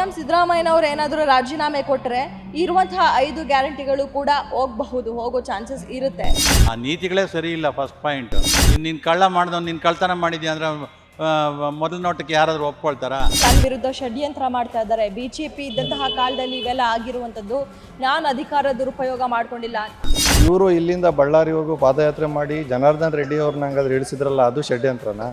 CM ಸಿದ್ದರಾಮಯ್ಯನವರು ಏನಾದರೂ ರಾಜೀನಾಮೆ ಕೊಟ್ಟರೆ ಇರುವಂತಹ 5 ಗ್ಯಾರಂಟಿಗಳು ಕೂಡ ಹೋಗೋ ಚಾನ್ಸಸ್ ಇರುತ್ತೆ. ಆ ನೀತಿಗಳೇ ಸರಿ ಇಲ್ಲ. ಫಸ್ಟ್ ಪಾಯಿಂಟ್, ನೀನು ಕಳ್ಳ ಮಾಡಿದವ್ ನೀನು ಕಳ್ತನ ಮಾಡಿದ್ಯಾ ಅಂದರೆ ಮೊದಲ ನೋಟಕ್ಕೆ ಯಾರಾದರೂ ಒಪ್ಕೊಳ್ತಾರಾ? ನನ್ನ ವಿರುದ್ಧ ಷಡ್ಯಂತ್ರ ಮಾಡ್ತಾ ಇದ್ದಾರೆ. ಬಿಜೆಪಿ ಇದ್ದಂತಹ ಕಾಲದಲ್ಲಿ ಇವೆಲ್ಲ ಆಗಿರುವಂಥದ್ದು. ನಾನು ಅಧಿಕಾರ ದುರುಪಯೋಗ ಮಾಡ್ಕೊಂಡಿಲ್ಲ. ಇವರು ಇಲ್ಲಿಂದ ಬಳ್ಳಾರಿವರೆಗೂ ಪಾದಯಾತ್ರೆ ಮಾಡಿ ಜನಾರ್ದನ್ ರೆಡ್ಡಿ ಅವ್ರನ್ನ ಹಂಗಾದ್ರೆ ಇಳಿಸಿದ್ರಲ್ಲ, ಅದು ಷಡ್ಯಂತ್ರನ?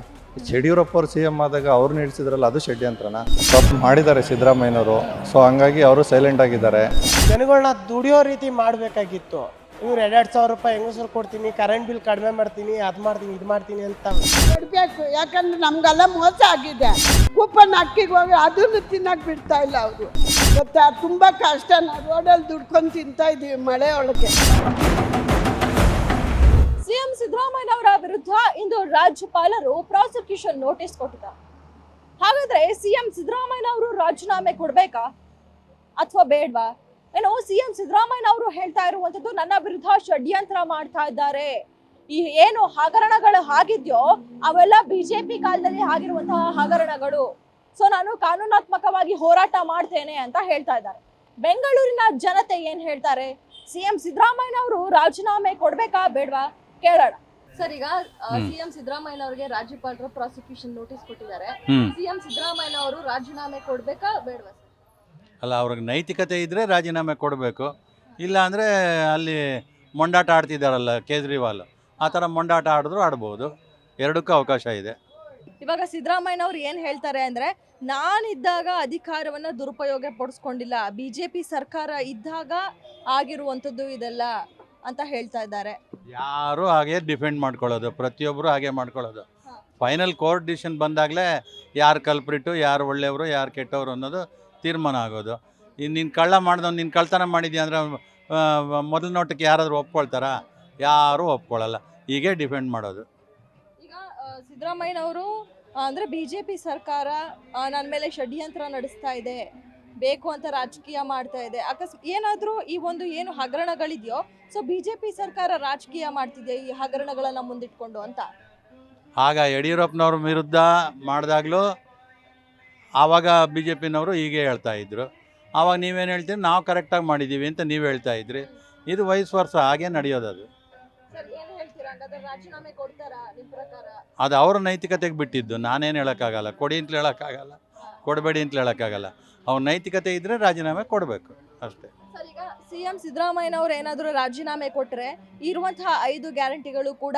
ಯಡಿಯೂರಪ್ಪ ಅವ್ರು CM ಆದಾಗ ಅವ್ರನ್ನ ಇಳಿಸಿದ್ರಲ್ಲ, ಅದು ಷಡ್ಯಂತ್ರನ? ತಪ್ಪು ಮಾಡಿದ್ದಾರೆ ಸಿದ್ದರಾಮಯ್ಯನವರು. ಸೊ ಹಂಗಾಗಿ ಅವರು ಸೈಲೆಂಟ್ ಆಗಿದ್ದಾರೆ. ಜನಗಳನ್ನ ದುಡಿಯೋ ರೀತಿ ಮಾಡಬೇಕಾಗಿತ್ತು. ಇವ್ರು 2,000 ರೂಪಾಯಿ ಹೆಂಗಸರು ಕೊಡ್ತೀನಿ, ಕರೆಂಟ್ ಬಿಲ್ ಕಡಿಮೆ ಮಾಡ್ತೀನಿ, ಅದು ಮಾಡ್ತೀನಿ, ಇದು ಮಾಡ್ತೀನಿ ಅಂತ ಕೊಡಬೇಕು. ಯಾಕಂದ್ರೆ ನಮ್ಗೆಲ್ಲ ಮೋಸ ಆಗಿದೆ. ಕೂಪನ್ ಅಕ್ಕಿಗೆ ಹೋಗಿ ಅದನ್ನು ತಿನ್ನಕ್ಕೆ ಬಿಡ್ತಾ ಇಲ್ಲ ಅವರು. ಗೊತ್ತಾ, ತುಂಬ ಕಷ್ಟ. ನಾವು ರೋಡಲ್ಲಿ ದುಡ್ಕೊಂಡು ತಿಂತಾ ಇದ್ದೀವಿ ಮಳೆ ಒಳಗೆ. ಸಿಎಂ ಸಿದ್ದರಾಮಯ್ಯನವರ ವಿರುದ್ಧ ಇಂದು ರಾಜ್ಯಪಾಲರು ಪ್ರಾಸಿಕ್ಯೂಷನ್ ನೋಟಿಸ್ ಕೊಟ್ಟಿದ್ದಾರೆ. ಹಾಗಾದ್ರೆ ಸಿಎಂ ಸಿದ್ದರಾಮಯ್ಯನವರು ರಾಜೀನಾಮೆ ಕೊಡ್ಬೇಕಾ ಅಥವಾ ಬೇಡ್ವಾ? ಏನೋ ಸಿಎಂ ಸಿದ್ದರಾಮಯ್ಯನವರು ಹೇಳ್ತಾ ಇರುವಂತದ್ದು ನನ್ನ ವಿರುದ್ಧ ಷಡ್ಯಂತ್ರ ಮಾಡ್ತಾ ಇದ್ದಾರೆ. ಈ ಏನು ಹಗರಣಗಳು ಆಗಿದ್ಯೋ ಅವೆಲ್ಲ ಬಿಜೆಪಿ ಕಾಲದಲ್ಲಿ ಆಗಿರುವಂತಹ ಹಗರಣಗಳು. ಸೊ ನಾನು ಕಾನೂನಾತ್ಮಕವಾಗಿ ಹೋರಾಟ ಮಾಡ್ತೇನೆ ಅಂತ ಹೇಳ್ತಾ ಇದ್ದಾರೆ. ಬೆಂಗಳೂರಿನ ಜನತೆ ಏನ್ ಹೇಳ್ತಾರೆ? ಸಿಎಂ ಸಿದ್ದರಾಮಯ್ಯನವರು ರಾಜೀನಾಮೆ ಕೊಡ್ಬೇಕಾ ಬೇಡ್ವಾ ಕೇಳೋಣ. ಸರ್, ಈಗ ಸಿಎಂ ಸಿದ್ದರಾಮಯ್ಯನವರಿಗೆ ರಾಜ್ಯಪಾಲರು ಪ್ರಾಸಿಕ್ಯೂಷನ್ ನೋಟಿಸ್ ಕೊಟ್ಟಿದ್ದಾರೆ. ಸಿಎಂ ಸಿದ್ದರಾಮಯ್ಯನವರು ರಾಜೀನಾಮೆ ಕೊಡ್ಬೇಕಾ ಬೇಡ್ವಾ? ಅಲ್ಲ, ಅವ್ರಿಗೆ ನೈತಿಕತೆ ಇದ್ದರೆ ರಾಜೀನಾಮೆ ಕೊಡಬೇಕು. ಇಲ್ಲ ಅಂದರೆ ಅಲ್ಲಿ ಮೊಂಡಾಟ ಆಡ್ತಿದ್ದಾರಲ್ಲ ಕೇಜ್ರಿವಾಲ್, ಆ ಥರ ಮೊಂಡಾಟ ಆಡ್ಬೋದು. ಎರಡಕ್ಕೂ ಅವಕಾಶ ಇದೆ. ಇವಾಗ ಸಿದ್ದರಾಮಯ್ಯನವ್ರು ಏನು ಹೇಳ್ತಾರೆ ಅಂದರೆ, ನಾನಿದ್ದಾಗ ಅಧಿಕಾರವನ್ನು ದುರುಪಯೋಗ ಪಡಿಸ್ಕೊಂಡಿಲ್ಲ, ಬಿಜೆಪಿ ಸರ್ಕಾರ ಇದ್ದಾಗ ಆಗಿರುವಂಥದ್ದು ಇದೆಲ್ಲ ಅಂತ ಹೇಳ್ತಾ ಇದ್ದಾರೆ. ಯಾರು ಹಾಗೆ ಡಿಫೆಂಡ್ ಮಾಡ್ಕೊಳ್ಳೋದು, ಪ್ರತಿಯೊಬ್ಬರು ಹಾಗೆ ಮಾಡ್ಕೊಳ್ಳೋದು. ಫೈನಲ್ ಕೋರ್ಟ್ ಡಿಸಿಷನ್ ಬಂದಾಗಲೇ ಯಾರು ಕಲ್ಪ್ರಿಟ್ಟು, ಯಾರು ಒಳ್ಳೆಯವರು, ಯಾರು ಕೆಟ್ಟವರು ಅನ್ನೋದು ತೀರ್ಮಾನ ಆಗೋದು. ನೀನು ಕಳ್ಳ ಮಾಡಿದವ್ ನೀನು ಕಳ್ತನ ಮಾಡಿದ್ಯಾ ಅಂದರೆ ಮೊದಲ ನೋಟಕ್ಕೆ ಯಾರಾದರೂ ಒಪ್ಕೊಳ್ತಾರಾ? ಯಾರೂ ಒಪ್ಕೊಳ್ಳಲ್ಲ. ಹೀಗೆ ಡಿಫೆಂಡ್ ಮಾಡೋದು. ಈಗ ಸಿದ್ದರಾಮಯ್ಯನವರು ಅಂದರೆ ಬಿಜೆಪಿ ಸರ್ಕಾರ ನನ್ನ ಮೇಲೆ ಷಡ್ಯಂತ್ರ ನಡೆಸ್ತಾ ಇದೆ, ಬೇಕು ಅಂತ ರಾಜಕೀಯ ಮಾಡ್ತಾ ಇದೆ. ಏನಾದರೂ ಈ ಒಂದು ಏನು ಹಗರಣಗಳಿದೆಯೋ, ಸೊ ಬಿಜೆಪಿ ಸರ್ಕಾರ ರಾಜಕೀಯ ಮಾಡ್ತಿದೆ ಈ ಹಗರಣಗಳನ್ನು ಮುಂದಿಟ್ಕೊಂಡು ಅಂತ. ಆಗ ಯಡಿಯೂರಪ್ಪನವ್ರ ವಿರುದ್ಧ ಮಾಡಿದಾಗಲೂ ಆವಾಗ BJPನವರು ಹೀಗೆ ಹೇಳ್ತಾ ಇದ್ರು. ಆವಾಗ ನೀವೇನು ಹೇಳ್ತೀರಿ? ನಾವು ಕರೆಕ್ಟಾಗಿ ಮಾಡಿದ್ದೀವಿ ಅಂತ ನೀವು ಹೇಳ್ತಾ ಇದ್ರಿ. ಇದು ವಯಸ್ಸು ವರ್ಷ ಹಾಗೆ ನಡೆಯೋದು. ಅದು ಅದು ಅವರ ನೈತಿಕತೆಗೆ ಬಿಟ್ಟಿದ್ದು. ನಾನೇನು ಹೇಳೋಕ್ಕಾಗಲ್ಲ. ಕೊಡಿ ಅಂತ ಹೇಳೋಕ್ಕಾಗಲ್ಲ, ಕೊಡಬೇಡಿ ಅಂತ ಹೇಳೋಕ್ಕಾಗಲ್ಲ. ಅವ್ರ ನೈತಿಕತೆ ಇದ್ದರೆ ರಾಜೀನಾಮೆ ಕೊಡಬೇಕು ಅಷ್ಟೇ. ಸರ್, ಈಗ ಸಿಎಂ ಸಿದ್ದರಾಮಯ್ಯನವರು ಏನಾದರೂ ರಾಜೀನಾಮೆ ಕೊಟ್ಟರೆ ಇರುವಂತಹ 5 ಗ್ಯಾರಂಟಿಗಳು ಕೂಡ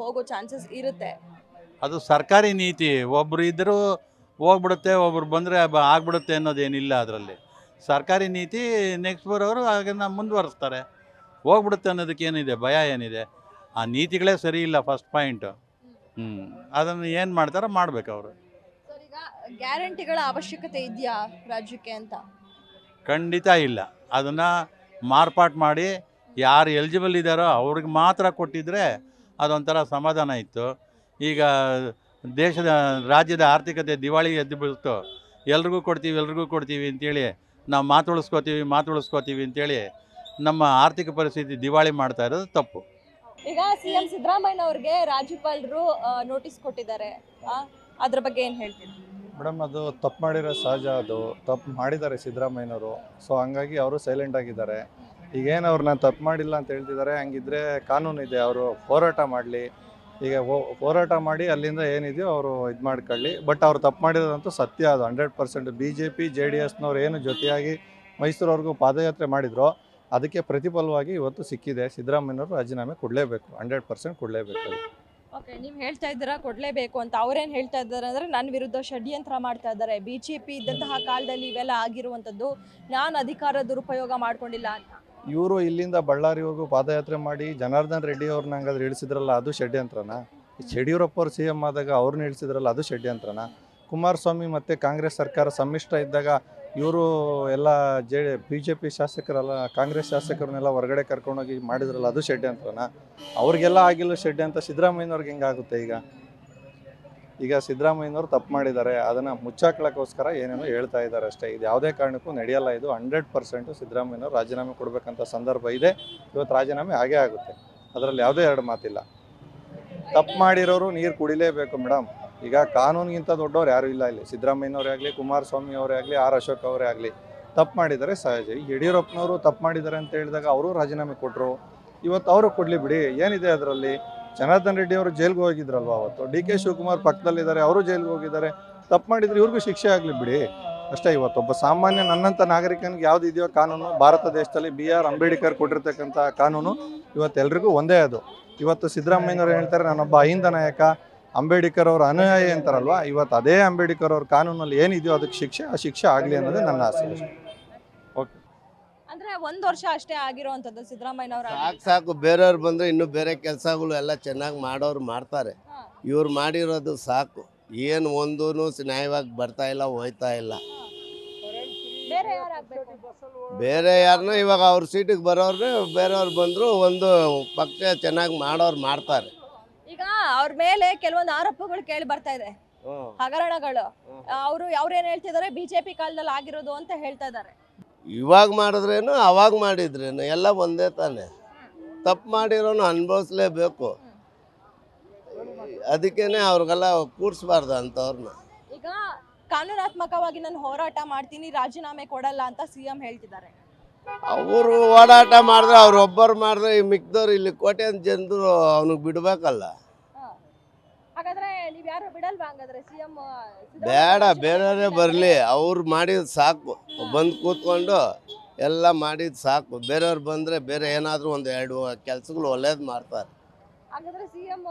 ಹೋಗೋ ಚಾನ್ಸಸ್ ಇರುತ್ತೆ. ಅದು ಸರ್ಕಾರಿ ನೀತಿ. ಒಬ್ಬರು ಇದ್ದರೂ ಹೋಗ್ಬಿಡುತ್ತೆ, ಒಬ್ರು ಬಂದರೆ ಆಗ್ಬಿಡುತ್ತೆ ಅನ್ನೋದೇನಿಲ್ಲ. ಅದರಲ್ಲಿ ಸರ್ಕಾರಿ ನೀತಿ. ನೆಕ್ಸ್ಟ್ ಬರೋರು ಅದನ್ನು ಮುಂದುವರಿಸ್ತಾರೆ. ಹೋಗ್ಬಿಡುತ್ತೆ ಅನ್ನೋದಕ್ಕೆ ಏನಿದೆ, ಭಯ ಏನಿದೆ? ಆ ನೀತಿಗಳೇ ಸರಿ ಇಲ್ಲ. First point. ಅದನ್ನು ಏನು ಮಾಡ್ತಾರೋ ಮಾಡಬೇಕು ಅವರು. ಸರ್, ಈಗ ಗ್ಯಾರಂಟಿಗಳ ಅವಶ್ಯಕತೆ ಇದೆಯಾ ರಾಜ್ಯಕ್ಕೆ ಅಂತ? ಖಂಡಿತ ಇಲ್ಲ. ಅದನ್ನು ಮಾರ್ಪಾಟು ಮಾಡಿ ಯಾರು ಎಲಿಜಿಬಲ್ ಇದ್ದಾರೋ ಅವ್ರಿಗೆ ಮಾತ್ರ ಕೊಟ್ಟಿದ್ದರೆ ಅದೊಂಥರ ಸಮಾಧಾನ ಇತ್ತು. ಈಗ ರಾಜ್ಯದ ಆರ್ಥಿಕತೆ ದಿವಾಳಿ ಎದ್ದು ಬಿಡ್ತು. ಎಲ್ರಿಗೂ ಕೊಡ್ತೀವಿ ಅಂತೇಳಿ ನಾವು ಮಾತುಳಿಸ್ಕೋತೀವಿ ಅಂತೇಳಿ ನಮ್ಮ ಆರ್ಥಿಕ ಪರಿಸ್ಥಿತಿ ದಿವಾಳಿ ಮಾಡ್ತಾ ಇರೋದು ತಪ್ಪು. ಈಗ ಸಿಎಂ ಸಿದ್ದರಾಮಯ್ಯನವ್ರಿಗೆ ರಾಜ್ಯಪಾಲರು ನೋಟಿಸ್ ಕೊಟ್ಟಿದ್ದಾರೆ. ಅದ್ರ ಬಗ್ಗೆ ಏನು ಹೇಳ್ತೀವಿ? ಮೇಡಮ್, ಅದು ತಪ್ಪು ಮಾಡಿರೋ ಸಹಜ. ಅದು ತಪ್ಪು ಮಾಡಿದ್ದಾರೆ ಸಿದ್ದರಾಮಯ್ಯನವರು. ಸೊ ಹಂಗಾಗಿ ಅವರು ಸೈಲೆಂಟ್ ಆಗಿದ್ದಾರೆ. ಈಗೇನು ಅವ್ರು ನಾನು ತಪ್ಪು ಮಾಡಿಲ್ಲ ಅಂತ ಹೇಳ್ತಿದ್ದಾರೆ. ಹಂಗಿದ್ರೆ ಕಾನೂನು ಇದೆ, ಅವರು ಹೋರಾಟ ಮಾಡಲಿ. ಈಗ ಹೋರಾಟ ಮಾಡಿ ಅಲ್ಲಿಂದ ಏನಿದೆಯೋ ಅವರು ಇದು ಮಾಡ್ಕೊಳ್ಳಿ. ಬಟ್ ಅವ್ರು ತಪ್ಪು ಮಾಡಿರೋದಂತೂ ಸತ್ಯ. ಅದು 100%. BJP JDSನವ್ರು ಏನು ಜೊತೆಯಾಗಿ ಮೈಸೂರವರೆಗೂ ಪಾದಯಾತ್ರೆ ಮಾಡಿದ್ರು, ಅದಕ್ಕೆ ಪ್ರತಿಫಲವಾಗಿ ಇವತ್ತು ಸಿಕ್ಕಿದೆ. ಸಿದ್ದರಾಮಯ್ಯನವರು ರಾಜೀನಾಮೆ ಕೊಡಲೇಬೇಕು, 100% ಕೊಡಲೇಬೇಕು. ಓಕೆ, ನೀವು ಹೇಳ್ತಾ ಇದ್ದೀರಾ ಕೊಡಲೇಬೇಕು ಅಂತ. ಅವ್ರೇನು ಹೇಳ್ತಾ ಇದ್ದಾರೆ ಅಂದರೆ, ನನ್ನ ವಿರುದ್ಧ ಷಡ್ಯಂತ್ರ ಮಾಡ್ತಾ ಇದ್ದಾರೆ. ಬಿಜೆಪಿ ಇದ್ದಂತಹ ಕಾಲದಲ್ಲಿ ಇವೆಲ್ಲ ಆಗಿರುವಂಥದ್ದು. ನಾನು ಅಧಿಕಾರ ದುರುಪಯೋಗ ಮಾಡ್ಕೊಂಡಿಲ್ಲ ಅಂತ. ಇವರು ಇಲ್ಲಿಂದ ಬಳ್ಳಾರಿವರೆಗೂ ಪಾದಯಾತ್ರೆ ಮಾಡಿ ಜನಾರ್ದನ್ ರೆಡ್ಡಿ ಅವ್ರನ್ನ ಹಂಗಾದ್ರೆ ಇಳಿಸಿದ್ರಲ್ಲ, ಅದು ಷಡ್ಯಂತ್ರನ? ಯಡಿಯೂರಪ್ಪ ಅವ್ರು CM ಆದಾಗ ಅವ್ರನ್ನ ಇಳಿಸಿದ್ರಲ್ಲ, ಅದು ಷಡ್ಯಂತ್ರನ? ಕುಮಾರಸ್ವಾಮಿ ಮತ್ತು ಕಾಂಗ್ರೆಸ್ ಸರ್ಕಾರ ಸಮ್ಮಿಶ್ರ ಇದ್ದಾಗ ಇವರು ಎಲ್ಲ BJP ಶಾಸಕರೆಲ್ಲ ಕಾಂಗ್ರೆಸ್ ಶಾಸಕರನ್ನೆಲ್ಲ ಹೊರಗಡೆ ಕರ್ಕೊಂಡೋಗಿ ಮಾಡಿದ್ರಲ್ಲ, ಅದು ಷಡ್ಯಂತ್ರನ? ಅವ್ರಿಗೆಲ್ಲ ಆಗಿಲ್ಲ ಷಡ್ಯಂತ್ರ, ಸಿದ್ದರಾಮಯ್ಯನವ್ರಿಗೆ ಹೆಂಗಾಗುತ್ತೆ? ಈಗ ಸಿದ್ದರಾಮಯ್ಯನವರು ತಪ್ಪು ಮಾಡಿದ್ದಾರೆ. ಅದನ್ನು ಮುಚ್ಚಾಕ್ಲಕ್ಕೋಸ್ಕರ ಏನೇನೋ ಹೇಳ್ತಾ ಇದ್ದಾರೆ ಅಷ್ಟೇ. ಇದು ಯಾವುದೇ ಕಾರಣಕ್ಕೂ ನಡೆಯಲ್ಲ. ಇದು 100% ಸಿದ್ದರಾಮಯ್ಯನವರು ರಾಜೀನಾಮೆ ಕೊಡಬೇಕಂತ ಸಂದರ್ಭ ಇದೆ. ಇವತ್ತು ರಾಜೀನಾಮೆ ಆಗೇ ಆಗುತ್ತೆ. ಅದರಲ್ಲಿ ಯಾವುದೇ ಎರಡು ಮಾತಿಲ್ಲ. ತಪ್ಪು ಮಾಡಿರೋರು ನೀರು ಕುಡಿಲೇಬೇಕು ಮೇಡಮ್. ಈಗ ಕಾನೂನಿಗಿಂತ ದೊಡ್ಡವ್ರು ಯಾರೂ ಇಲ್ಲ ಇಲ್ಲಿ. ಸಿದ್ದರಾಮಯ್ಯನವರೇ ಆಗಲಿ, ಕುಮಾರಸ್ವಾಮಿ ಅವರೇ ಆಗಲಿ, ಆರ್ ಅಶೋಕ್ ಅವರೇ ಆಗಲಿ ತಪ್ಪು ಮಾಡಿದ್ದಾರೆ ಸಹಜ. ಈಗ ಯಡಿಯೂರಪ್ಪನವರು ತಪ್ಪು ಮಾಡಿದ್ದಾರೆ ಅಂತ ಹೇಳಿದಾಗ ಅವರು ರಾಜೀನಾಮೆ ಕೊಟ್ಟರು. ಇವತ್ತು ಅವರು ಕೊಡಲಿ ಬಿಡಿ, ಏನಿದೆ ಅದರಲ್ಲಿ. ಜನಾರ್ದನ್ ರೆಡ್ಡಿ ಅವರು ಜೈಲ್ಗೆ ಹೋಗಿದ್ರಲ್ವ ಅವತ್ತು. ಡಿ ಕೆ ಶಿವಕುಮಾರ್ ಪಕ್ಕದಲ್ಲಿದ್ದಾರೆ, ಅವರು ಜೈಲ್ಗೆ ಹೋಗಿದ್ದಾರೆ. ತಪ್ಪು ಮಾಡಿದ್ರೆ ಇವ್ರಿಗೂ ಶಿಕ್ಷೆ ಆಗಲಿ ಬಿಡಿ ಅಷ್ಟೇ. ಇವತ್ತು ಒಬ್ಬ ಸಾಮಾನ್ಯ ನನ್ನಂಥ ನಾಗರಿಕನಿಗೆ ಯಾವ್ದು ಇದೆಯೋ ಕಾನೂನು, ಭಾರತ ದೇಶದಲ್ಲಿ BR ಅಂಬೇಡ್ಕರ್ ಕೊಟ್ಟಿರ್ತಕ್ಕಂಥ ಕಾನೂನು ಇವತ್ತೆಲ್ರಿಗೂ ಒಂದೇ. ಅದು ಇವತ್ತು ಸಿದ್ದರಾಮಯ್ಯನವ್ರು ಹೇಳ್ತಾರೆ ನಾನೊಬ್ಬ ಅಹಿಂದ ನಾಯಕ, ಅಂಬೇಡ್ಕರ್ ಅವ್ರ ಅನುಯಾಯಿ ಅಂತಾರಲ್ವ. ಇವತ್ತು ಅದೇ ಅಂಬೇಡ್ಕರ್ ಅವ್ರ ಕಾನೂನಲ್ಲಿ ಏನಿದೆಯೋ ಅದಕ್ಕೆ ಆ ಶಿಕ್ಷೆ ಆಗಲಿ ಅನ್ನೋದೇ ನನ್ನ ಆಸೆ. ಓಕೆ, ಅಂದ್ರೆ 1 ವರ್ಷ ಅಷ್ಟೇ ಆಗಿರುವಂತದ್ದು ಸಿದ್ದರಾಮಯ್ಯನವರ. ಸಾಕು ಬೇರೆಯವ್ರು ಬಂದರೆ ಇನ್ನೂ ಬೇರೆ ಕೆಲಸಗಳು ಎಲ್ಲ ಚೆನ್ನಾಗಿ ಮಾಡೋರು ಮಾಡ್ತಾರೆ. ಇವ್ರು ಮಾಡಿರೋದು ಸಾಕು. ಏನು ಒಂದೂ ನ್ಯಾಯವಾಗಿ ಬರ್ತಾ ಇಲ್ಲ, ಹೋಯ್ತಾ ಇಲ್ಲ. ಬೇರೆ ಯಾರಾಗಬೇಕು? ಬೇರೆ ಯಾರನ್ನ ಇವಾಗ ಅವ್ರ ಸೀಟಿಗೆ ಬರೋರು ಬೇರೆಯವ್ರು ಬಂದರೂ ಒಂದು ಪಕ್ಷ ಚೆನ್ನಾಗಿ ಮಾಡೋರು ಮಾಡ್ತಾರೆ. ಈಗ ಅವ್ರ ಮೇಲೆ ಕೆಲವೊಂದು ಆರೋಪಗಳು ಕೇಳಿ ಬರ್ತಾ ಇದೆ, ಹಗರಣಗಳು. ಅವರು ಅವ್ರೇನ್ ಹೇಳ್ತಿದ್ದಾರೆ, ಬಿಜೆಪಿ ಕಾಲದಲ್ಲಿ ಆಗಿರೋದು ಅಂತ ಹೇಳ್ತಾ ಇದ್ದಾರೆ. ಇವಾಗ ಮಾಡಿದ್ರೇನು ಅವಾಗ ಮಾಡಿದ್ರೇನು ಎಲ್ಲ ಒಂದೇ ತಾನೆ. ತಪ್ಪು ಮಾಡಿರೋನು ಅನುಭವಿಸ್ಲೇಬೇಕು. ಅದಕ್ಕೇನೆ ಅವ್ರಿಗೆಲ್ಲ ಕೂಡಿಸ್ಬಾರ್ದು ಅಂಥವ್ರನ್ನ. ಈಗ ಕಾನೂನಾತ್ಮಕವಾಗಿ ನಾನು ಹೋರಾಟ ಮಾಡ್ತೀನಿ, ರಾಜೀನಾಮೆ ಕೊಡಲ್ಲ ಅಂತ CM ಹೇಳ್ತಿದ್ದಾರೆ. ಅವರು ಓಡಾಟ ಮಾಡಿದ್ರೆ ಅವ್ರೊಬ್ಬರು ಮಾಡಿದ್ರೆ ಈ ಮಿಕ್ದವ್ರು ಇಲ್ಲಿ ಕೋಟೆ ಜನರು ಅವ್ನಿಗೆ ಬಿಡ್ಬೇಕಲ್ಲ. ಹಾಗಾದ್ರೆ ನೀವ್ ಯಾರು ಬಿಡಲ್ವಾ? ಹಂಗಾದ್ರೆ CM ಬೇಡ, ಬೇರೆಯವರೇ ಬರಲಿ. ಅವ್ರು ಮಾಡಿದ್ ಸಾಕು, ಬಂದು ಕೂತ್ಕೊಂಡು ಎಲ್ಲ ಮಾಡಿದ್ ಸಾಕು. ಬೇರೆಯವ್ರು ಬಂದರೆ ಬೇರೆ ಏನಾದರೂ 1-2 ಕೆಲಸಗಳು ಒಳ್ಳೇದು ಮಾಡ್ತಾರೆ. ಹಾಗಾದ್ರೆ CM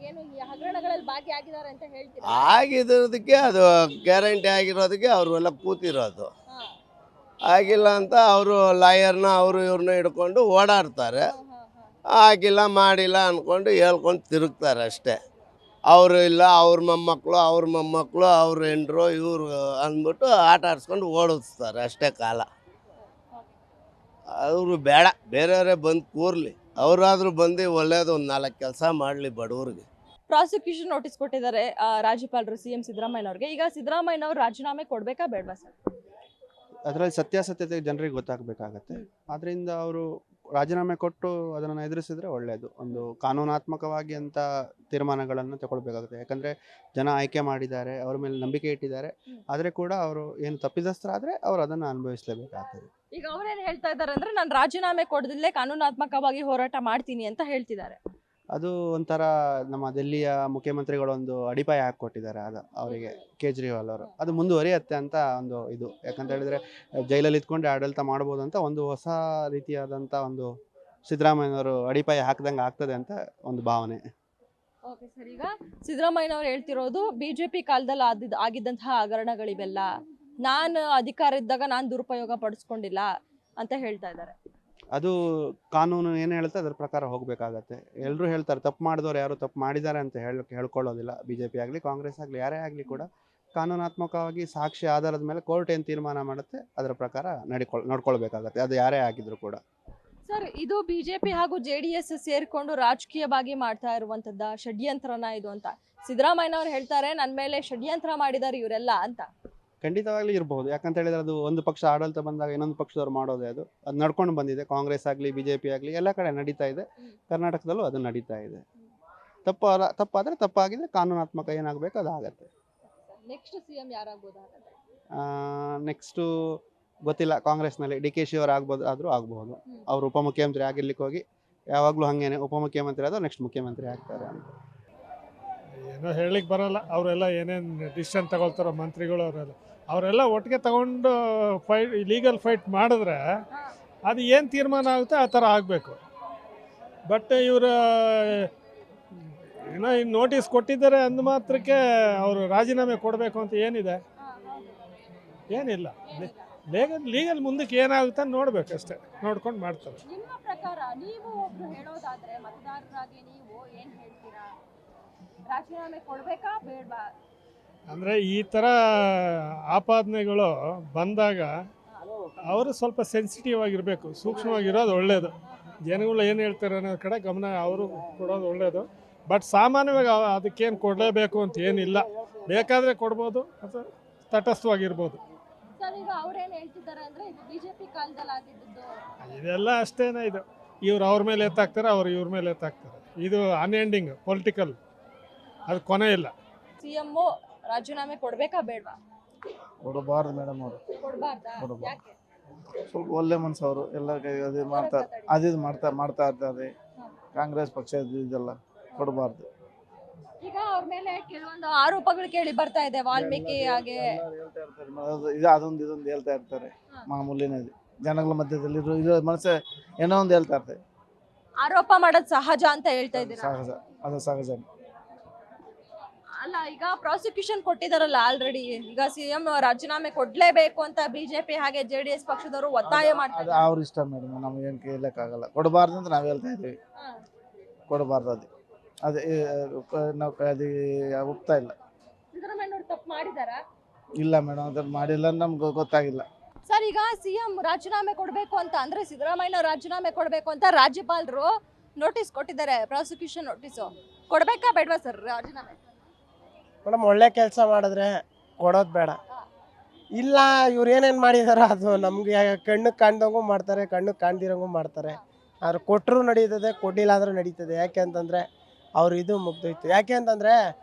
ಏನು ಈ ಹಗರಣಗಳಲ್ಲಿ ಭಾಗಿಯಾಗಿದ್ದಾರೆ ಅಂತ ಹೇಳ್ತೀರಾ? ಆಗಿರೋದಕ್ಕೆ ಅದು ಗ್ಯಾರಂಟಿ ಆಗಿರೋದಕ್ಕೆ ಅವರೆಲ್ಲ ಕೂತಿರೋದು. ಆಗಿಲ್ಲ ಅಂತ ಅವರು ಲಾಯರ್ನ ಅವರು ಇವ್ರನ್ನ ಹಿಡ್ಕೊಂಡು ಓಡಾಡ್ತಾರೆ. ಆಗಿಲ್ಲ ಮಾಡಿಲ್ಲ ಅಂದ್ಕೊಂಡು ಹೇಳ್ಕೊಂಡು ತಿರುಗ್ತಾರೆ ಅಷ್ಟೇ. ಅವರು ಇಲ್ಲ, ಅವ್ರ ಮೊಮ್ಮಕ್ಕಳು ಅವ್ರ ಹೆಂಡ್ರು ಇವರು ಅಂದ್ಬಿಟ್ಟು ಆಟ ಆಡಿಸ್ಕೊಂಡು ಓಡಿಸ್ತಾರೆ ಅಷ್ಟೇ ಕಾಲ. ಅವರು ಬೇಡ, ಬೇರೆಯವರೇ ಬಂದು ಕೂರ್ಲಿ. ಅವರಾದರೂ ಬಂದು ಒಳ್ಳೇದು ಒಂದು 4 ಕೆಲಸ ಮಾಡಲಿ ಬಡವ್ರಿಗೆ. ಪ್ರಾಸಿಕ್ಯೂಷನ್ ನೋಟಿಸ್ ಕೊಟ್ಟಿದ್ದಾರೆ ರಾಜ್ಯಪಾಲರು CM ಸಿದ್ದರಾಮಯ್ಯನವ್ರಿಗೆ. ಈಗ ಸಿದ್ದರಾಮಯ್ಯನವ್ರು ರಾಜೀನಾಮೆ ಕೊಡ್ಬೇಕಾ ಬೇಡವಾ ಸರ್? ಅದರಲ್ಲಿ ಸತ್ಯಾಸತ್ಯತೆ ಜನರಿಗೆ ಗೊತ್ತಾಗಬೇಕಾಗತ್ತೆ. ಆದ್ದರಿಂದ ಅವರು ರಾಜೀನಾಮೆ ಕೊಟ್ಟು ಅದನ್ನು ಎದುರಿಸಿದ್ರೆ ಒಳ್ಳೆಯದು. ಒಂದು ಕಾನೂನಾತ್ಮಕವಾಗಿ ಅಂತ ತೀರ್ಮಾನಗಳನ್ನು ತಗೊಳ್ಬೇಕಾಗುತ್ತೆ. ಯಾಕಂದರೆ ಜನ ಆಯ್ಕೆ ಮಾಡಿದ್ದಾರೆ, ಅವ್ರ ಮೇಲೆ ನಂಬಿಕೆ ಇಟ್ಟಿದ್ದಾರೆ. ಆದರೆ ಕೂಡ ಅವರು ಏನು ತಪ್ಪಿತಸ್ಥರಾದರೆ ಅವರು ಅದನ್ನು ಅನುಭವಿಸಲೇಬೇಕಾಗ್ತದೆ. ಈಗ ಅವ್ರೇನು ಹೇಳ್ತಾ ಇದ್ದಾರೆ ಅಂದರೆ, ನಾನು ರಾಜೀನಾಮೆ ಕೊಡದಿಲ್ಲೇ ಕಾನೂನಾತ್ಮಕವಾಗಿ ಹೋರಾಟ ಮಾಡ್ತೀನಿ ಅಂತ ಹೇಳ್ತಿದ್ದಾರೆ. ಅದು ಒಂಥರ ನಮ್ಮ ದೆಹಲಿಯ ಮುಖ್ಯಮಂತ್ರಿಗಳೊಂದು ಅಡಿಪಾಯ ಹಾಕಿಕೊಟ್ಟಿದ್ದಾರೆ ಅದು ಅವರಿಗೆ, ಕೇಜ್ರಿವಾಲ್ ಅವರು. ಅದು ಮುಂದುವರಿಯುತ್ತೆ ಅಂತ ಒಂದು ಇದು. ಯಾಕಂತ ಹೇಳಿದರೆ ಜೈಲಲ್ಲಿ ಇದ್ಕೊಂಡೆ ಆಡಳಿತ ಮಾಡ್ಬೋದು ಅಂತ ಒಂದು ಹೊಸ ರೀತಿಯಾದಂಥ ಒಂದು ಸಿದ್ದರಾಮಯ್ಯನವರು ಅಡಿಪಾಯ ಹಾಕ್ದಂಗೆ ಆಗ್ತದೆ ಅಂತ ಒಂದು ಭಾವನೆ. ಓಕೆ ಸರ್, ಈಗ ಸಿದ್ದರಾಮಯ್ಯನವ್ರು ಹೇಳ್ತಿರೋದು BJP ಕಾಲದಲ್ಲಿ ಆಗಿದ್ದಂತಹ ಹಗರಣಗಳಿವೆಲ್ಲ ನಾನು ಅಧಿಕಾರ ಇದ್ದಾಗ ನಾನು ದುರುಪಯೋಗ ಪಡಿಸ್ಕೊಂಡಿಲ್ಲ ಅಂತ ಹೇಳ್ತಾ ಇದ್ದಾರೆ. ಅದು ಕಾನೂನು ಏನು ಹೇಳುತ್ತೆ ಅದ್ರ ಪ್ರಕಾರ ಹೋಗಬೇಕಾಗತ್ತೆ. ಎಲ್ಲರೂ ಹೇಳ್ತಾರೆ ತಪ್ಪು ಮಾಡಿದವ್ರು ಯಾರು ತಪ್ಪು ಮಾಡಿದ್ದಾರೆ ಅಂತ ಹೇಳ್ಕೊಳ್ಳೋದಿಲ್ಲ. BJP ಆಗಲಿ ಕಾಂಗ್ರೆಸ್ ಆಗಲಿ ಯಾರೇ ಆಗಲಿ ಕೂಡ ಕಾನೂನಾತ್ಮಕವಾಗಿ ಸಾಕ್ಷಿ ಆಧಾರದ ಮೇಲೆ ಕೋರ್ಟ್ ಏನು ತೀರ್ಮಾನ ಮಾಡುತ್ತೆ ಅದರ ಪ್ರಕಾರ ನೋಡ್ಕೊಳ್ಬೇಕಾಗತ್ತೆ, ಅದು ಯಾರೇ ಆಗಿದ್ರು ಕೂಡ. ಸರ್, ಇದು BJP ಹಾಗೂ JDS ಸೇರಿಕೊಂಡು ರಾಜಕೀಯವಾಗಿ ಮಾಡ್ತಾ ಇರುವಂತದ್ದ ಷಡ್ಯಂತ್ರನ ಇದು ಅಂತ ಸಿದ್ದರಾಮಯ್ಯನವ್ರು ಹೇಳ್ತಾರೆ. ನನ್ನ ಮೇಲೆ ಷಡ್ಯಂತ್ರ ಮಾಡಿದ್ದಾರೆ ಇವರೆಲ್ಲ ಅಂತ. ಖಂಡಿತವಾಗ್ಲೂ ಇರಬಹುದು. ಯಾಕಂತ ಹೇಳಿದ್ರೆ ಅದು ಒಂದು ಪಕ್ಷ ಆಡಳಿತ ಬಂದಾಗ ಇನ್ನೊಂದು ಪಕ್ಷದವ್ರು ಮಾಡೋದೇ ಅದು ನಡ್ಕೊಂಡು ಬಂದಿದೆ. ಕಾಂಗ್ರೆಸ್ ಆಗಲಿ BJP ಆಗಲಿ ಎಲ್ಲ ಕಡೆ ನಡೀತಾ ಇದೆ. ಕರ್ನಾಟಕದಲ್ಲೂ ಅದು ನಡೀತಾ ಇದೆ. ತಪ್ಪಾದರೆ ತಪ್ಪಾಗಿದ್ರೆ ಕಾನೂನಾತ್ಮಕ ಏನಾಗಬೇಕು ಅದು ಆಗತ್ತೆ. Next CM ಯಾರಾಗ್ಬೋದು? ನೆಕ್ಸ್ಟು ಗೊತ್ತಿಲ್ಲ. ಕಾಂಗ್ರೆಸ್ನಲ್ಲಿ DK ಶಿ ಅವರು ಆಗ್ಬೋದು. ಅವರು ಉಪಮುಖ್ಯಮಂತ್ರಿ ಆಗಿರ್ಲಿಕ್ಕೆ ಹೋಗಿ ಯಾವಾಗಲೂ ಹಾಗೇನೆ ಉಪಮುಖ್ಯಮಂತ್ರಿ ಆದರೂ ನೆಕ್ಸ್ಟ್ ಮುಖ್ಯಮಂತ್ರಿ ಆಗ್ತಾರೆ ಅಂತ. ಏನೋ ಹೇಳಲಿಕ್ಕೆ ಬರಲ್ಲ. ಅವರೆಲ್ಲ ಏನೇನು ಡಿಸಿಷನ್ ತಗೊಳ್ತಾರೋ ಮಂತ್ರಿಗಳು ಅವರೆಲ್ಲ ಒಟ್ಟಿಗೆ ತಗೊಂಡು ಲೀಗಲ್ ಫೈಟ್ ಮಾಡಿದ್ರೆ ಅದು ಏನು ತೀರ್ಮಾನ ಆಗುತ್ತೆ ಆ ಥರ ಆಗಬೇಕು. ಬಟ್ ಇವರು ಏನೋ ಇನ್ನು ನೋಟಿಸ್ ಕೊಟ್ಟಿದ್ದಾರೆ ಅಂದ ಮಾತ್ರಕ್ಕೆ ಅವರು ರಾಜೀನಾಮೆ ಕೊಡಬೇಕು ಅಂತ ಏನಿದೆ? ಏನಿಲ್ಲ. ಲೀಗಲ್ ಮುಂದಕ್ಕೆ ಏನಾಗುತ್ತೆ ಅಂತ ನೋಡ್ಬೇಕಷ್ಟೇ, ನೋಡ್ಕೊಂಡು ಮಾಡ್ತಾರೆ. ನಿಮ್ಮ ಪ್ರಕಾರ ನೀವು ಒಬ್ರು ಹೇಳೋದಾದ್ರೆ ಮತದಾರರಾಗಿ ನೀವು ಏನು ಹೇಳ್ತೀರಾ? ರಾಜೀನಾಮೆ ಕೊಡಬೇಕಾ ಬೇಡವಾ? ಅಂದರೆ ಈ ಥರ ಆಪಾದನೆಗಳು ಬಂದಾಗ ಅವರು ಸ್ವಲ್ಪ ಸೆನ್ಸಿಟಿವ್ ಆಗಿರಬೇಕು, ಸೂಕ್ಷ್ಮವಾಗಿರೋದು ಒಳ್ಳೆಯದು. ಜನಗಳು ಏನು ಹೇಳ್ತಾರೆ ಅನ್ನೋ ಕಡೆ ಗಮನ ಅವರು ಕೊಡೋದು ಒಳ್ಳೆಯದು. ಬಟ್ ಸಾಮಾನ್ಯವಾಗಿ ಅದಕ್ಕೇನು ಕೊಡಲೇಬೇಕು ಅಂತ ಏನಿಲ್ಲ. ಬೇಕಾದರೆ ಕೊಡ್ಬೋದು ಅಥವಾ ತಟಸ್ಥವಾಗಿರ್ಬೋದು. ಸರ್, ಈಗ ಅವ್ರೇನು ಹೇಳ್ತಿದ್ದಾರೆ ಅಂದರೆ ಇದು BJP ಕಾಲದಲ್ಲಿ ಆಗಿದ್ದು ಇದೆಲ್ಲ ಅಷ್ಟೇನೇ. ಇದು ಇವ್ರು ಅವ್ರ ಮೇಲೆ ಎತ್ತಾಕ್ತಾರೆ, ಅವ್ರು ಇವ್ರ ಮೇಲೆ ಎತ್ತಾಕ್ತಾರೆ. ಇದು ಅನ್ಎಂಡಿಂಗ್ ಪೊಲಿಟಿಕಲ್, ಅದು ಕೊನೆ ಇಲ್ಲ. ಸಿಎಂ ರಾಜೀನಾಮೆ ಕೊಡ್ಬೇಕಾ ಬೇಡವಾ? ಕೊಡಬಾರ್ದು ಮೇಡಮ್ ಅವರು. ಕೊಡ್ಬಾರ್ದಾ? ಕೊಡ್ಬಾರ್ದು. ಯಾಕೆ? ಸ್ವಲ್ಪ ಒಳ್ಳೆ ಮನ್ಸು ಅವರು ಎಲ್ಲ ಅದು ಮಾಡ್ತಾ ಇರ್ತಾರೆ. ಕಾಂಗ್ರೆಸ್ ಪಕ್ಷ ಇದೆಲ್ಲ ಕೊಡಬಾರ್ದು. ಈಗ ಅವ್ರ ಮೇಲೆ ಕೆಲವೊಂದು ಆರೋಪಗಳು ಕೇಳಿ ಬರ್ತಾ ಇದೆ, ವಾಲ್ಮೀಕಿ ಹಾಗೆ ಹೇಳ್ತಾ ಇರ್ತಾರೆ ಇದೊಂದು ಹೇಳ್ತಾ ಇರ್ತಾರೆ. ಮಾಮೂಲಿನೇ ಜನಗಳ ಮಧ್ಯದಲ್ಲಿ ಇದು ಮನಸ್ಸೆ ಏನೋ ಒಂದು ಹೇಳ್ತಾ ಇರ್ತಾರೆ. ಆರೋಪ ಮಾಡೋದು ಸಹಜ ಅಂತ ಹೇಳ್ತಾ ಇದ್ದೀರಾ? ಸಹಜ, ಅದು ಸಹಜ. ಅಲ್ಲ, ಈಗ ಪ್ರಾಸಿಕ್ಯೂಷನ್ ಕೊಟ್ಟಿದಾರಲ್ಲ ಆಲ್ರೆಡಿ. ಈಗ ಸಿಎಂ ರಾಜೀನಾಮೆ ಕೊಡ್ಲೇಬೇಕು ಅಂತ ಬಿಜೆಪಿ ಹಾಗೆ ಜೆಡಿಎಸ್ ಪಕ್ಷದವರು ಒತ್ತಾಯ ಅದು ಮಾಡ್ತಾರೆ. ಅವ್ರ ಇಷ್ಟ ಮೇಡಮ್, ನಮ್ಗೆ ಏನು ಕೇಳಕ್ಕಾಗಲ್ಲ. ಕೊಡಬಾರ್ದು ಅಂತ ನಾವು ಹೇಳ್ತಾ ಇದ್ದೀವಿ. ಕೊಡಬಾರ್ದು ಅದೇ ನಾವು ಅದು ಒಪ್ತಾ ಇಲ್ಲ. ಸಿದ್ದರಾಮಯ್ಯನವರು ತಪ್ಪು ಮಾಡಿದಾರಾ? ಇಲ್ಲ ಮೇಡಮ್, ಅದನ್ನು ಮಾಡಿಲ್ಲ, ನಮ್ಗೆ ಗೊತ್ತಾಗಿಲ್ಲ. ಸರ್, ಈಗ ಸಿಎಂ ರಾಜೀನಾಮೆ ಕೊಡಬೇಕು ಅಂತ ಅಂದ್ರೆ ಸಿದ್ದರಾಮಯ್ಯ ರಾಜೀನಾಮೆ ಕೊಡಬೇಕು ಅಂತ ರಾಜ್ಯಪಾಲರು ನೋಟಿಸ್ ಕೊಟ್ಟಿದ್ದಾರೆ, ಪ್ರಾಸಿಕ್ಯೂಷನ್ ನೋಟಿಸ್. ಕೊಡ್ಬೇಕಾ ಬೇಡವಾ ಸರ್ ರಾಜೀನಾಮೆ? ಮೇಡಮ್, ಒಳ್ಳೆ ಕೆಲಸ ಮಾಡಿದ್ರೆ ಕೊಡೋದು ಬೇಡ. ಇಲ್ಲ, ಇವ್ರು ಏನೇನು ಮಾಡಿದಾರೋ ಅದು ನಮಗೆ ಕಣ್ಣು ಕಾಣ್ದಂಗೂ ಮಾಡ್ತಾರೆ, ಕಣ್ಣು ಕಾಣ್ದಿರಂಗೂ ಮಾಡ್ತಾರೆ. ಆದ್ರೆ ಕೊಟ್ಟರು ನಡೀತದೆ, ಕೊಟ್ಟಿಲ್ಲ ಅಂದ್ರೂ ನಡೀತದೆ. ಯಾಕೆ ಅಂತಂದರೆ ಅವ್ರು ಇದು ಮುಗ್ದೋಯ್ತು. ಯಾಕೆ ಅಂತಂದರೆ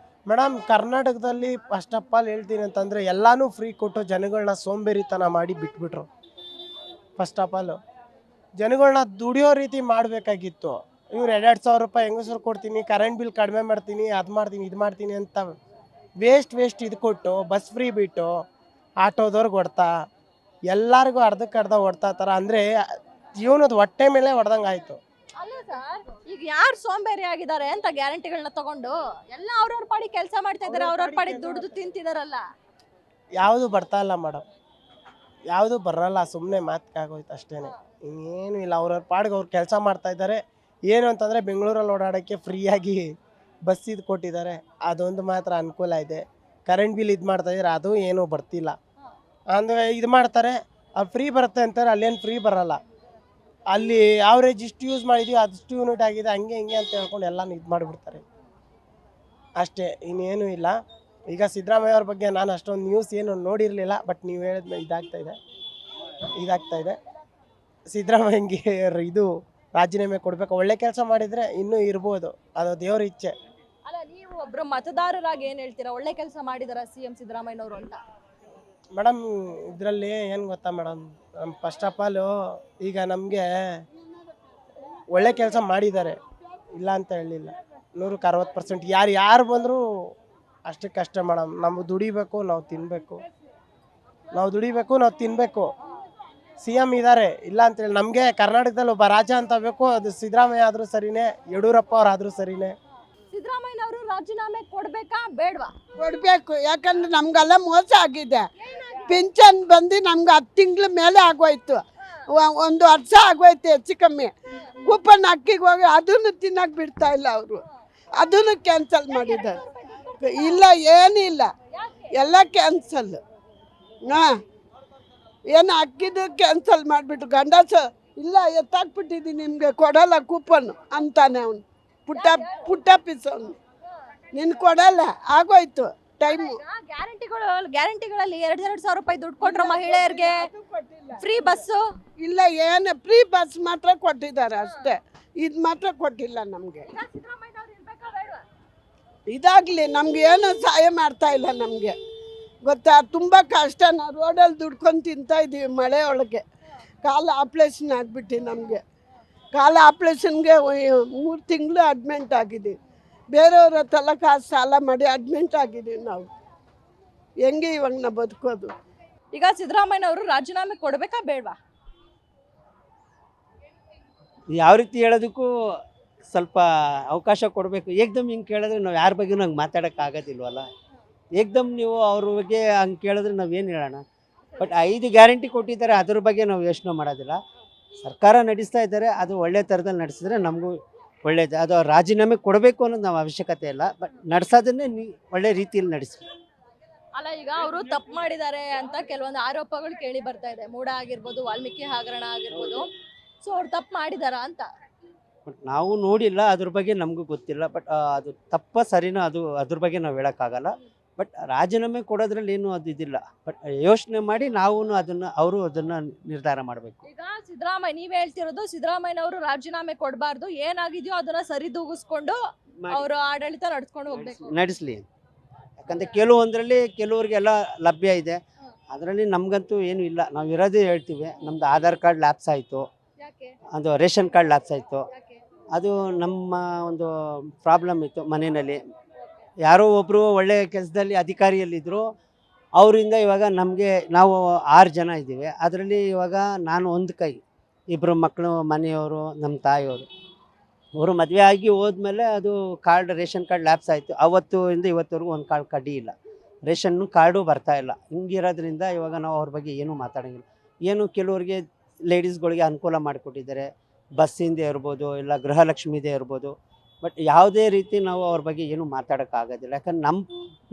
ಮೇಡಮ್, ಕರ್ನಾಟಕದಲ್ಲಿ ಫಸ್ಟ್ ಆಫ್ ಆಲ್ ಹೇಳ್ತೀನಿ ಅಂತಂದರೆ ಎಲ್ಲನೂ ಫ್ರೀ ಕೊಟ್ಟು ಜನಗಳನ್ನ ಸೋಂಬೇರಿತನ ಮಾಡಿ ಬಿಟ್ಬಿಟ್ರು. ಫಸ್ಟ್ ಆಫ್ ಆಲು ಜನಗಳನ್ನ ದುಡಿಯೋ ರೀತಿ ಮಾಡಬೇಕಾಗಿತ್ತು. ಇವ್ರು 2,000 ರೂಪಾಯಿ ಹೆಂಗಸರು ಕೊಡ್ತೀನಿ, ಕರೆಂಟ್ ಬಿಲ್ ಕಡಿಮೆ ಮಾಡ್ತೀನಿ, ಅದು ಮಾಡ್ತೀನಿ, ಇದು ಮಾಡ್ತೀನಿ ಅಂತ ವೇಸ್ಟ್ ಇದು ಕೊಟ್ಟು ಬಸ್ ಫ್ರೀ ಬಿಟ್ಟು ಆಟೋದವ್ರಿಗೆ ಹೊಡ್ತಾ ಎಲ್ಲರಿಗೂ ಅರ್ಧಕ್ಕರ್ಧ ಹೊಡ್ತಾ ಥರ ಅಂದರೆ ಜೀವನದ ಹೊಟ್ಟೆ ಮೇಲೆ ಹೊಡೆದಂಗೆ ಆಯಿತು. ಅಲ್ಲ ಸರ್, ಈಗ ಯಾರು ಸೋಂಬೇರಿ ಆಗಿದ್ದಾರೆ ಅಂತ ಗ್ಯಾರಂಟಿಗಳನ್ನ ತಗೊಂಡು ಎಲ್ಲ ಅವ್ರವ್ರ ಪಾಡಿ ಕೆಲಸ ಮಾಡ್ತಾ ಇದ್ದಾರೆ, ಅವ್ರವ್ರ ಪಾಡಿ ದುಡ್ದು ತಿಂತಿದಾರಲ್ಲ. ಯಾವುದು ಬರ್ತಾ ಇಲ್ಲ ಮೇಡಮ್, ಯಾವುದು ಬರಲ್ಲ, ಸುಮ್ಮನೆ ಮಾತಕ್ಕಾಗೋಯ್ತು ಅಷ್ಟೇ. ಇನ್ನೇನು ಇಲ್ಲ, ಅವ್ರವ್ರ ಪಾಡಿಗೆ ಅವ್ರು ಕೆಲಸ ಮಾಡ್ತಾ ಇದ್ದಾರೆ. ಏನು ಅಂತಂದರೆ ಬೆಂಗಳೂರಲ್ಲಿ ಓಡಾಡೋಕ್ಕೆ ಫ್ರೀಯಾಗಿ ಬಸ್ ಇದು ಕೊಟ್ಟಿದ್ದಾರೆ, ಅದೊಂದು ಮಾತ್ರ ಅನುಕೂಲ ಇದೆ. ಕರೆಂಟ್ ಬಿಲ್ ಇದು ಮಾಡ್ತಾಯಿದ್ದಾರೆ, ಅದು ಏನೂ ಬರ್ತಿಲ್ಲ. ಅಂದರೆ ಇದು ಮಾಡ್ತಾರೆ, ಅದು ಫ್ರೀ ಬರುತ್ತೆ ಅಂತಾರೆ, ಅಲ್ಲೇನು ಫ್ರೀ ಬರೋಲ್ಲ. ಅಲ್ಲಿ ಆವ್ರೇಜ್ ಇಷ್ಟು ಯೂಸ್ ಮಾಡಿದ್ದೀವಿ, ಅದಷ್ಟು ಯೂನಿಟ್ ಆಗಿದೆ, ಹಂಗೆ ಹಿಂಗೆ ಅಂತ ಹೇಳ್ಕೊಂಡು ಎಲ್ಲನೂ ಇದು ಮಾಡಿಬಿಡ್ತಾರೆ ಅಷ್ಟೇ, ಇನ್ನೇನು ಇಲ್ಲ. ಈಗ ಸಿದ್ದರಾಮಯ್ಯ ಅವ್ರ ಬಗ್ಗೆ ನಾನು ಅಷ್ಟೊಂದು ನ್ಯೂಸ್ ಏನು ನೋಡಿರಲಿಲ್ಲ, ಬಟ್ ನೀವು ಹೇಳಿದ್ಮೇಲೆ ಇದಾಗ್ತಾ ಇದೆ. ಸಿದ್ದರಾಮಯ್ಯಂಗೆ ಇದು ರಾಜೀನಾಮೆ ಕೊಡಬೇಕು. ಒಳ್ಳೆ ಕೆಲಸ ಮಾಡಿದರೆ ಇನ್ನೂ ಇರ್ಬೋದು, ಅದು ದೇವ್ರ ಇಚ್ಛೆ. ಅಲ್ಲ, ನೀವು ಒಬ್ರು ಮತದಾರರಾಗಿ ಏನ್ ಹೇಳ್ತೀರಾ? ಒಳ್ಳೆ ಕೆಲಸ ಮಾಡಿದಾರ ಸಿಎಂ ಸಿದ್ದರಾಮಯ್ಯನವರು ಅಂತ? ಮೇಡಮ್, ಇದರಲ್ಲಿ ಏನು ಗೊತ್ತಾ ಮೇಡಮ್, ಫಸ್ಟ್ ಆಫ್ ಆಲು ಈಗ ನಮಗೆ ಒಳ್ಳೆ ಕೆಲಸ ಮಾಡಿದ್ದಾರೆ, ಇಲ್ಲ ಅಂತ ಹೇಳಿಲ್ಲ. 100ಕ್ಕೆ 60% ಯಾರು ಬಂದರೂ ಅಷ್ಟಕ್ಕಷ್ಟೇ ಮೇಡಮ್. ನಾವು ದುಡಿಬೇಕು, ನಾವು ತಿನ್ನಬೇಕು. ಸಿ ಎಮ್ ಇದ್ದಾರೆ, ಇಲ್ಲ ಅಂತೇಳಿ ನಮಗೆ ಕರ್ನಾಟಕದಲ್ಲಿ ಒಬ್ಬ ರಾಜ ಅಂತ ಬೇಕು. ಅದು ಸಿದ್ದರಾಮಯ್ಯ ಆದರೂ ಸರಿನೇ, ಯಡಿಯೂರಪ್ಪ ಅವ್ರು ಆದರೂ ಸರಿನೇ. ಸಿದ್ದರಾಮಯ್ಯನವರು ರಾಜೀನಾಮೆ ಕೊಡ್ಬೇಕಾ ಬೇಡವಾ? ಕೊಡಬೇಕು. ಯಾಕಂದ್ರೆ ನಮಗೆಲ್ಲ ಮೋಸ ಆಗಿದೆ. ಪಿಂಚನ್ ಬಂದು ನಮ್ಗೆ 10 ತಿಂಗಳ ಮೇಲೆ ಆಗೋಯ್ತು, 1 ವರ್ಷ ಆಗೋಯ್ತು ಹೆಚ್ಚು ಕಮ್ಮಿ. ಕೂಪನ್ ಅಕ್ಕಿಗೆ ಹೋಗಿ ಅದನ್ನು ತಿನ್ನಕ್ಕೆ ಬಿಡ್ತಾ ಇಲ್ಲ ಅವರು, ಅದನ್ನು ಕ್ಯಾನ್ಸಲ್ ಮಾಡಿದ್ದಾರೆ. ಇಲ್ಲ, ಏನಿಲ್ಲ, ಎಲ್ಲ ಕ್ಯಾನ್ಸಲ್. ಹಾಂ, ಏನು ಅಕ್ಕಿದು ಕ್ಯಾನ್ಸಲ್ ಮಾಡಿಬಿಟ್ಟು ಗಂಡಸ ಇಲ್ಲ ಎತ್ತಾಕ್ಬಿಟ್ಟಿದ್ದೀನಿ, ನಿಮಗೆ ಕೊಡಲ್ಲ ಕೂಪನ್ ಅಂತಾನೆ ಅವನು. ಪುಟ್ಟಾಪಿಸೋನು ನಿನ್ ಕೊಡಲ್ಲ, ಆಗೋಯ್ತು ಟೈಮು. ಗ್ಯಾರಂಟಿಗಳಲ್ಲಿ 2,000 ರೂಪಾಯಿ ದುಡ್ಡು ಕೊಟ್ರ ಮಹಿಳೆಯರಿಗೆ ಫ್ರೀ ಬಸ್ಸು. ಇಲ್ಲ, ಏನು ಫ್ರೀ ಬಸ್ ಮಾತ್ರ ಕೊಟ್ಟಿದ್ದಾರೆ ಅಷ್ಟೇ, ಇದು ಮಾತ್ರ ಕೊಟ್ಟಿಲ್ಲ ನಮಗೆ. ಇದಾಗಲಿ, ನಮ್ಗೆ ಏನು ಸಹಾಯ ಮಾಡ್ತಾ ಇಲ್ಲ ನಮಗೆ, ಗೊತ್ತಾ? ತುಂಬ ಕಷ್ಟ. ನಾವು ರೋಡಲ್ಲಿ ದುಡ್ಕೊಂಡು ತಿಂತಾ ಇದ್ದೀವಿ ಮಳೆ ಒಳಗೆ. ಕಾಲ ಆಪ್ರೇಷನ್ ಆಗಿಬಿಟ್ಟು ನಮಗೆ ಕಾಲ ಆಪ್ರೇಷನ್ಗೆ 3 ತಿಂಗಳು ಅಡ್ಮಿಂಟ್ ಆಗಿದ್ದೀವಿ. ಬೇರೆಯವ್ರ ಹತ್ತೆಲ್ಲ ಕಾಸು ಸಾಲ ಮಾಡಿ ಅಡ್ಮಿಂಟ್ ಆಗಿದ್ದೀವಿ ನಾವು. ಹೆಂಗೆ ಇವಾಗ ನಾವು ಬದುಕೋದು? ಈಗ ಸಿದ್ದರಾಮಯ್ಯನವರು ರಾಜೀನಾಮೆ ಕೊಡ್ಬೇಕಾ ಬೇಡವಾ? ಯಾವ ರೀತಿ ಹೇಳೋದಕ್ಕೂ ಸ್ವಲ್ಪ ಅವಕಾಶ ಕೊಡಬೇಕು. ಏಕ್ದಮ್ ಹಿಂಗೆ ಕೇಳಿದ್ರೆ ನಾವು ಯಾರ ಬಗ್ಗೆ ನಂಗೆ ಮಾತಾಡೋಕ್ಕಾಗೋದಿಲ್ವಲ್ಲ. ಏಕ್ದಮ್ ನೀವು ಅವ್ರ ಬಗ್ಗೆ ಹಂಗೆ ಕೇಳಿದ್ರೆ ನಾವೇನು ಹೇಳೋಣ? ಬಟ್ 5 ಗ್ಯಾರಂಟಿ ಕೊಟ್ಟಿದ್ದಾರೆ, ಅದ್ರ ಬಗ್ಗೆ ನಾವು ಯೋಚನೆ ಮಾಡೋದಿಲ್ಲ. ಸರ್ಕಾರ ನಡೆಸ್ತಾ ಇದ್ದಾರೆ, ಅದು ಒಳ್ಳೆ ಥರದಲ್ಲಿ ನಡೆಸಿದ್ರೆ ನಮಗೂ ಒಳ್ಳೇದು. ಅದು ರಾಜೀನಾಮೆ ಕೊಡಬೇಕು ಅನ್ನೋದು ನಾವು ಅವಶ್ಯಕತೆ ಇಲ್ಲ, ಬಟ್ ನಡೆಸೋದನ್ನೇ ಒಳ್ಳೆ ರೀತಿಯಲ್ಲಿ ನಡೆಸಿ. ಅಲ್ಲ, ಈಗ ಅವರು ತಪ್ಪು ಮಾಡಿದ್ದಾರೆ ಅಂತ ಕೆಲವೊಂದು ಆರೋಪಗಳು ಕೇಳಿ ಬರ್ತಾ ಇದೆ. ಮೂಡ ಆಗಿರ್ಬೋದು, ವಾಲ್ಮೀಕಿ ಹಗರಣ ಆಗಿರ್ಬೋದು. ಸೊ ಅವ್ರು ತಪ್ಪು ಮಾಡಿದಾರಾ ಅಂತ? ಬಟ್ ನಾವು ನೋಡಿಲ್ಲ, ಅದ್ರ ಬಗ್ಗೆ ನಮಗೂ ಗೊತ್ತಿಲ್ಲ. ಬಟ್ ಅದು ತಪ್ಪ ಸರಿನೋ ಅದು ಅದ್ರ ಬಗ್ಗೆ ನಾವು ಹೇಳೋಕ್ಕಾಗಲ್ಲ. ಬಟ್ ರಾಜೀನಾಮೆ ಕೊಡೋದ್ರಲ್ಲಿ ಏನು ಅದು ಇದಿಲ್ಲ. ಬಟ್ ಯೋಚನೆ ಮಾಡಿ ನಾವು ಅವರು ಅದನ್ನು ನಿರ್ಧಾರ ಮಾಡಬೇಕು. ಈಗ ಸಿದ್ದರಾಮಯ್ಯ, ನೀವ್ ಹೇಳ್ತಿರೋದು ಸಿದ್ದರಾಮಯ್ಯನವರು ರಾಜೀನಾಮೆ ಕೊಡಬಾರ್ದು, ಏನಾಗಿದೆಯೋ ಅದನ್ನ ಸರಿದೂಗಿಸ್ಕೊಂಡು ಅವರು ಆಡಳಿತ ನಡ್ಸ್ಕೊಂಡು ಹೋಗ್ಬೇಕು. ನಡೆಸಲಿ. ಯಾಕಂದರೆ ಕೆಲವರಿಗೆಲ್ಲ ಲಭ್ಯ ಇದೆ, ಅದರಲ್ಲಿ ನಮಗಂತೂ ಏನೂ ಇಲ್ಲ. ನಾವು ಇರೋದೇ ಹೇಳ್ತೀವಿ, ನಮ್ಮದು ಆಧಾರ್ ಕಾರ್ಡ್ ಲ್ಯಾಪ್ಸ್ ಆಯಿತು, ಯಾಕೆ ಅದು ರೇಷನ್ ಕಾರ್ಡ್ ಲ್ಯಾಪ್ಸ್ ಆಯಿತು. ಯಾಕೆ ಅದು ನಮ್ಮ ಒಂದು ಪ್ರಾಬ್ಲಮ್ ಇತ್ತು ಮನೆಯಲ್ಲಿ. ಯಾರೋ ಒಬ್ಬರು ಒಳ್ಳೆಯ ಕೆಲಸದಲ್ಲಿ ಅಧಿಕಾರಿಯಲ್ಲಿದ್ದರು, ಅವರಿಂದ ಇವಾಗ ನಾವು 6 ಜನ ಇದ್ದೀವಿ. ಅದರಲ್ಲಿ ಇವಾಗ ನಾನು ಒಂದು ಕೈ, 2 ಮಕ್ಕಳು, ಮನೆಯವರು, ನಮ್ಮ ತಾಯಿಯವರು. ಅವರು ಮದುವೆ ಆಗಿ ಹೋದ್ಮೇಲೆ ಅದು ರೇಷನ್ ಕಾರ್ಡ್ ಲ್ಯಾಪ್ಸ್ ಆಯಿತು. ಅವತ್ತಿಂದ ಇವತ್ತವರೆಗೂ ಒಂದು ಕಡ್ಡಿ ಇಲ್ಲ, ರೇಷನ್ ಕಾರ್ಡು ಬರ್ತಾಯಿಲ್ಲ. ಹಿಂಗಿರೋದ್ರಿಂದ ಇವಾಗ ನಾವು ಅವ್ರ ಬಗ್ಗೆ ಏನೂ ಮಾತಾಡೋಂಗಿಲ್ಲ. ಏನು ಕೆಲವರಿಗೆ ಲೇಡೀಸ್ಗಳಿಗೆ ಅನುಕೂಲ ಮಾಡಿಕೊಟ್ಟಿದ್ದಾರೆ, ಬಸ್ಸಿಂದ ಇರ್ಬೋದು, ಇಲ್ಲ ಗೃಹಲಕ್ಷ್ಮಿದೇ ಇರ್ಬೋದು. ಬಟ್ ಯಾವುದೇ ರೀತಿ ನಾವು ಅವ್ರ ಬಗ್ಗೆ ಏನೂ ಮಾತಾಡೋಕ್ಕಾಗೋದಿಲ್ಲ. ಯಾಕಂದ್ರೆ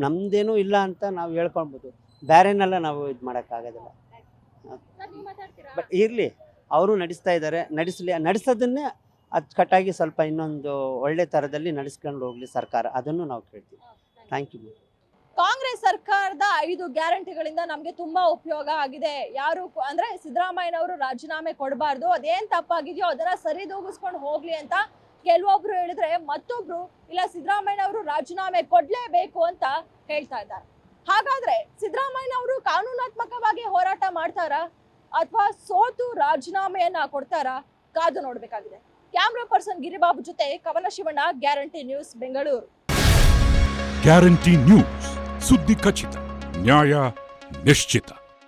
ನಮ್ಮದೇನೂ ಇಲ್ಲ ಅಂತ ನಾವು ಹೇಳ್ಕೊಳ್ಬೋದು, ಬೇರೆನೆಲ್ಲ ನಾವು ಇದು ಮಾಡೋಕ್ಕಾಗೋದಿಲ್ಲ. ಸರ್, ನೀವು ಮಾತಾಡ್ತೀರಾ? ಬಟ್ ಇರಲಿ, ಅವರು ನಡೆಸ್ತಾ ಇದ್ದಾರೆ, ನಡೆಸೋದನ್ನೇ ಅಚ್ಚುಕಟ್ಟಾಗಿ ಸ್ವಲ್ಪ ಇನ್ನೊಂದು ಒಳ್ಳೆ ಥರದಲ್ಲಿ ನಡೆಸ್ಕೊಂಡು ಹೋಗಲಿ ಸರ್ಕಾರ, ಅದನ್ನು ನಾವು ಕೇಳ್ತೀವಿ. Thank you. ಕಾಂಗ್ರೆಸ್ ಸರ್ಕಾರದ 5 ಗ್ಯಾರಂಟಿಗಳಿಂದ ನಮ್ಗೆ ತುಂಬಾ ಉಪಯೋಗ ಆಗಿದೆ. ಯಾರು ಅಂದ್ರೆ ಸಿದ್ದರಾಮಯ್ಯನವರು ರಾಜೀನಾಮೆ ಕೊಡಬಾರ್ದು, ಅದೇನ್ ತಪ್ಪಾಗಿದೆಯೋ ಅದನ್ನ ಸರಿದೂಗಿಸ್ಕೊಂಡು ಹೋಗ್ಲಿ ಅಂತ ಕೆಲವೊಬ್ರು ಹೇಳಿದ್ರೆ, ಮತ್ತೊಬ್ರು ಇಲ್ಲ ಸಿದ್ದರಾಮಯ್ಯನವರು ರಾಜೀನಾಮೆ ಕೊಡ್ಲೇಬೇಕು ಅಂತ ಹೇಳ್ತಾ ಇದ್ದಾರೆ. ಹಾಗಾದ್ರೆ ಸಿದ್ದರಾಮಯ್ಯನವರು ಕಾನೂನಾತ್ಮಕವಾಗಿ ಹೋರಾಟ ಮಾಡ್ತಾರಾ ಅಥವಾ ಸೋತು ರಾಜೀನಾಮೆಯನ್ನ ಕೊಡ್ತಾರಾ? ಕಾದು ನೋಡ್ಬೇಕಾಗಿದೆ. ಕ್ಯಾಮ್ರಾ ಪರ್ಸನ್ ಗಿರಿಬಾಬು ಜೊತೆ ಕವನ Shivanna, guarantee news, Bengaluru. Guarantee news, ಸುದ್ದಿ ಖಚಿತ, ನ್ಯಾಯ ನಿಶ್ಚಿತ.